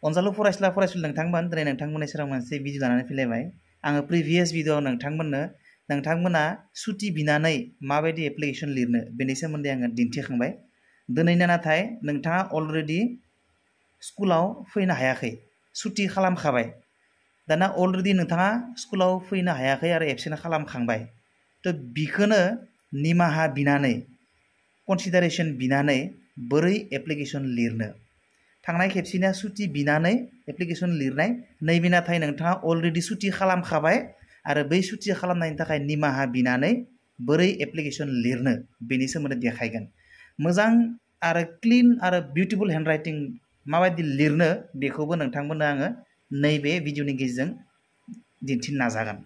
अनजालु फरायसुला फरायसुलि नोंथांमोन दिनै नोंथांमोननि सेराव मोनसे भिडिअ लानानै फैलायबाय आङो प्रिभियास भिडिअआव नोंथांमोना सुटि बिनानै माबायदि एप्लिकेशन लिरनो बेनि सोमोन्दै आङो दिन्थिखांबाय दिनैना नाथाय नोंथाङा अलरेडि स्कुलाव फैनो हायाखै सुटि खालामखाबाय दाना अलरेडि नोंथाङा स्कुलाव फैनो हायाखै आरो एबसेन्ट खालामखांबाय तो बिखौनो निमाहा बिनानै कनसिडारेशन बिनानै बोरै एप्लिकेशन लिरनो थांनाय खेबसेना सुटि बिनानै एप्लिकेशन लिरनाय नैबे नाथाय नोंथाङा अलरेडि सुटि खालामखाबाय आरो बै सुटि खालामनायनि थाखाय निमाहा बिनानै बोरै एप्लिकेशन लिरनो बेनि सोमोन्दै देखायगोन मोजां आरो क्लीन आरो बिउटिफुल हेन्डराइटिं माबायदि लिरनो बेखौबो नोंथांमोननो आङो नैबे भिडिअनि गेजेरजों दिन्थिनो नाजागोन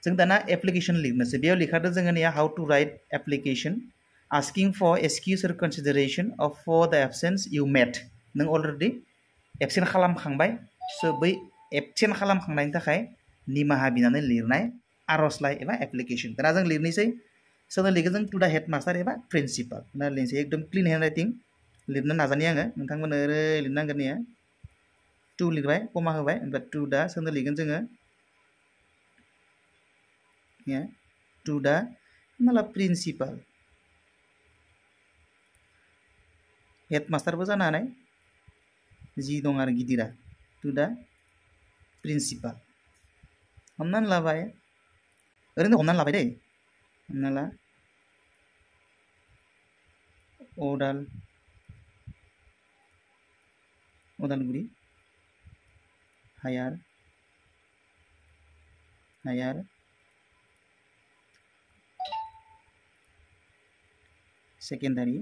जों दाना एप्लिकेशन लिरनोसै बेयाव लिखादो जोङो how to write application asking for excuse or consideration of for the absence you met नों अलरेडि एबसेन्ट खालामखांबाय सो बै एबसेन्ट खालामखांनायनि थाखाय निमाहा बिनानै लिरनाय आर'जलाइ एबा एप्लिकेशन दाना जों लिरनोसै सोरनो लिरगोन जों टु दा हेडमास्टार एबा प्रिन्सिपाल ना लिरनोसै एकदम क्लीन हेन्डराइटिं लिरनो नाजानाय आङो नोंथांमोननो ओरै लिरनांगोन ने टु लिरबाय कमा होबाय ओमफ्राय टु दा सोरनो लिरगोन जोङो टु दा माला प्रिन्सिपाल हेडमास्टारबो जानो हानाय जि दं आरो गिदिरा टु दा प्रिन्सिपाल हमनानै लाबाय ओरैनो हमनानै लाबाय दै हमना ला Udalguri higher secondary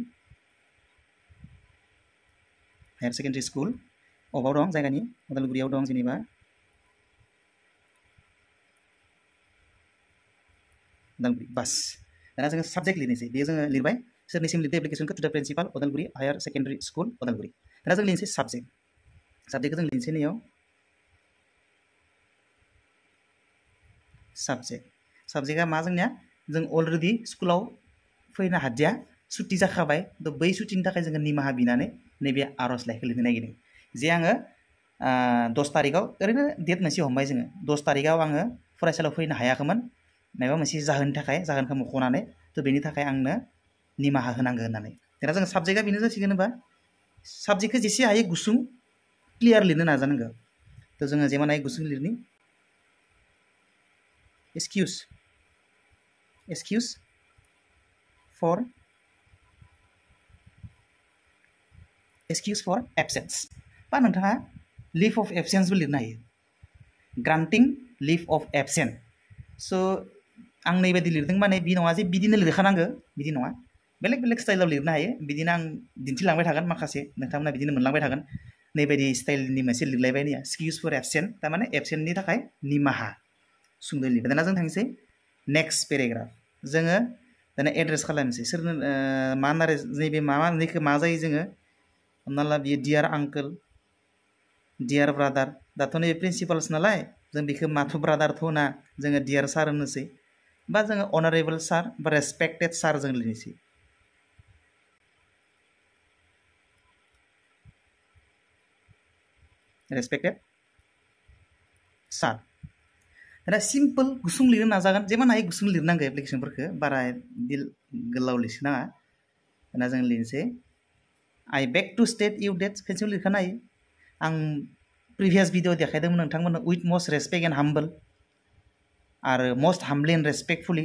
higher secondary school अबाव दं जायगानि उदालगुरियाव दं जेनेबा उदालगुरि बास दाना जोङो साबजेक्ट लिरनोसै बेयो जोङो लिरबाय सोरनिसिम लिरदो एप्लिकेशनखौ to the principal Udalguri higher secondary school Udalguri दाना जों लिरनोसै साबजेक्टखौ जों लिरनोसै नैयाव साबजेक्टआ मा जोंनिया जों अलरेडि स्कुलाव फैनो हादिया सुटि जाखाबाय तो बै सुटिनि थाखाय जोङो निमाहा बिनानै नैबे आर'जलाइखौ लिरनो नागिरदों जे आङो 10 तारिखआव ओरैनो डेट मोनसे हमबाय जोङो 10 तारिखआव आङो फरायसालियाव फैनो हायाखैमोन माबा मोनसे जाहोननि थाखाय जाहोनखौ मख'नानै तो बेनि थाखाय आंनो निमाहा होनांगौ होननानै दाना जों साबजेक्टआ बेनो जासिगोन होनबा साबजेक्टखौ जेसे हायो गुसुं क्लियार लिरनो नाजानांगौ तो जोङो जेमान हायो गुसुं लिरनि excuse for absence बा नोंथाङा leave of absence बो लिरनो हायो granting leave of absence so आं नैबायदि लिरदों माने बि नङा जे बिदिनो लिरखानांगौ बिदि नङा बेलेग स्टाइलाव लिरनो हायो बिदिनो आं दिन्थिलांबाय थागोन माखासे नोंथांमोना बिदिनो मोनलांबाय थागोन नैबायदि स्टाइलनि मोनसे लिरलायबाय ने excuse for absent थारमाने एबसेन्टनि थाखाय निमाहा सुंद'यै लिरबाय दाना जों थांसै नेक्स्ट पेराग्राफ जोङो दाना एड्रेस खालामनोसै सोरनो मा होननानै नैबे माबानिखौ मा जायो जोङो हमना ला बियो डियार आंकोल डियार ब्रादार दाथ' नैबे प्रिन्सिपाल्स नालाय जों बेखौ माथो ब्रादारथ' होना जोङो डियार सार होनोसै बा जोङो अनारेबल सार बा रेसपेक्टेड सार जों लिरनोसै रेसपेक्टेड सार दाना सिम्पल गुसुं लिरनो नाजागोन जेमान हायो गुसुं लिरनांगौ एप्लिकेशनफोरखौ बारा गोलाव लिरनाङा दाना जों लिरनोसै I beg to state you that खेनसेयाव लिरखानो हायो आं प्रिभियास भिडिअ देखायदोंमोन नोंथांमोननो with must respect and humble आरो मस्ट हाम्बली एन्ड रेसपेक्टफुली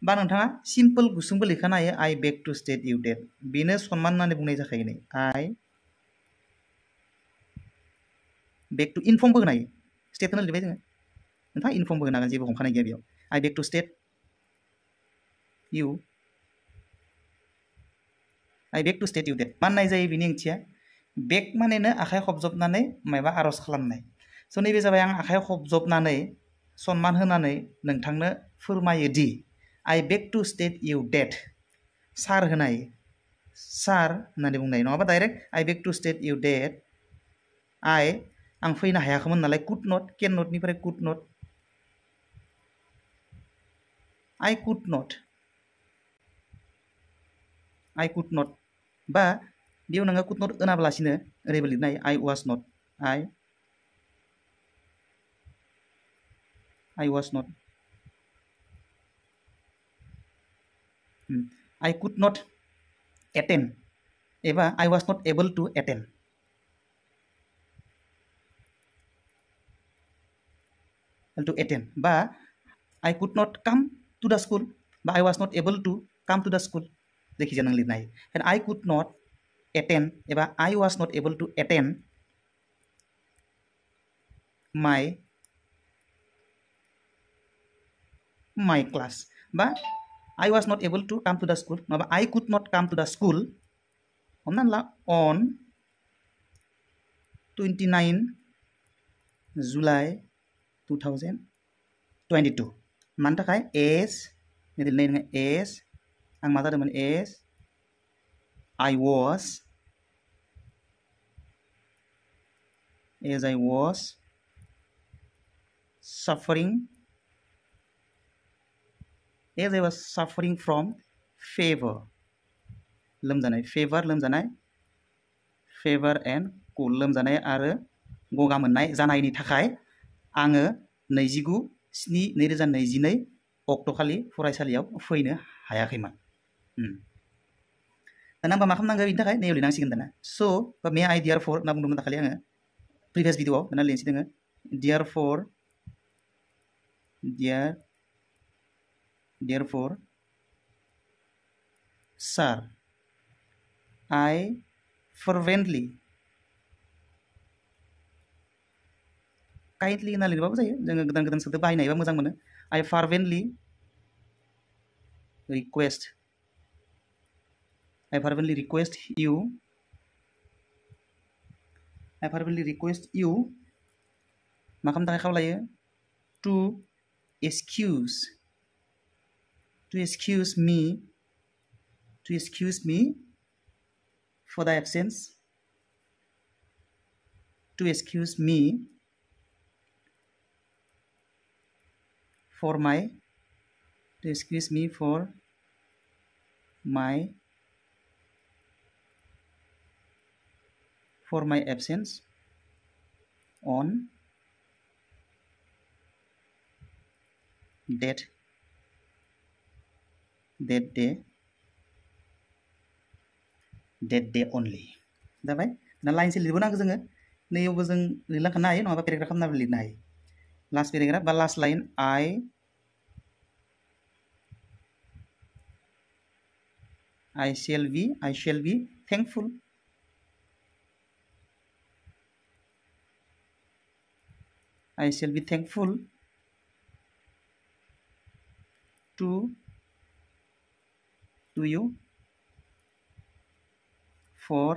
बा नोंथाङा सिम्पल गुसुंबो लिरखानो हायो I beg to state you that बेनो सनमान होननानै बुंनाय जाखायो नै I beg to इनफर्मबो होनो हायो स्टेटखौनो लिरबाय जोङो नोंथाङा इनफर्मबो होनो हागोन जेबो हमखानाय गैया बेयाव I beg to state you I beg to state you that माननाय जायो बिनि ओंथिया बेग मानेनो आखाइ खबजबनानै माबा आर'ज खालामनाय स' नैबे जाबाय आं आखाइ खबजबनानै सनमान होनानै नोंथांनो फोरमायो दि I beg to state you that सार होनाय सार होननानै बुंनाय नङाबा direct I beg to state you that आं फैनो हायाखैमोन नालाय कुड नट केन नटनिफ्राय could not I could not बा बेयाव नोङो कुड नट होनाब्लासिनो ओरैबो लिरनो हायो I was not I was not I could not attend एबा I was not able to attend बा I could not come to the school बा I was not able to come to the school देखिए नों लिरनो हायो and I could not attend एबा I was not able to attend my class बा I was not able to come to the school नङाबा I could not come to the school Hamna La on 29 July 2022 मानि थाखाय as आं मा जादोंमोन as I was suffering from fever and cold लोमजानाय आरो गगा मोननाय जानायनि थाखाय आङो 29/7/2022 अक्ट'खालि फरायसालियाव फैनो हायाखैमोन दाना मा खालामनांगौ बिनि थाखाय नैयाव लिरनांसिगोन दाना सो मे आइ therefore होनना बुंदोंमोन दाखालि आङो प्रिभियास भिडिअ'आव दाना लिरनोसै दोङो therefore sir I fervently kindly होनना लिरबाबो जायो जोङो गोदान सोदोब बाहायनो हायोबा मोजां mono I fervently request you मा खालामनो थाखाय खावलायो to excuse me for the absence for my absence on that day only जाबाय ना लाइन से लिरबोनांगौ जोङो नैयावबो जों लिरलांखानो हायो नङाबा पेराग्राफ खालामनाबो लिरनो हायो लास्ट पेराग्राफ बा last line I shall be thankful to you for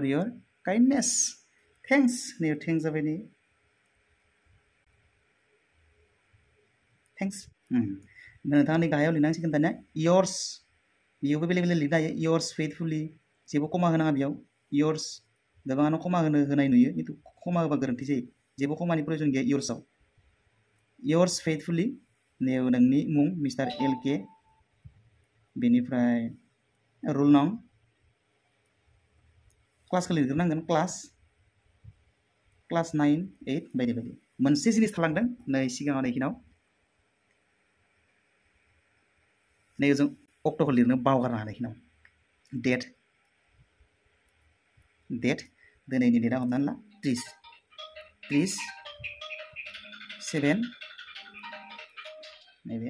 your kindness thanks जाबाय नै thanks नोंथाङा नै गाहायाव लिरनांसिगोन दानिया yours बेयावबो बेलेग लिरनो हायो yours faithfully जेबो कमा होनाङा बेयाव yours गोबाङानो कमा होनाय नुयो खिन्थु कमा होबा गोरोन्थि जायो जेबो कमानि प्रयोजन गैया yours-आव yours faithfully नैयाव नोंनि मुं मिस्टार LK बेनिफ्राय रुल नं क्लासखौ लिरग्रोनांगोन क्लास 9 8 बायदि मोनसे जिनिस थालांदों नै सिगाङाव नैखिनाव नै जों अक्ट'खौ लिरनो बावगारनो हानायखिनाव डेट दिनैनि डेटआ हमनानै ला 30/7 नैबे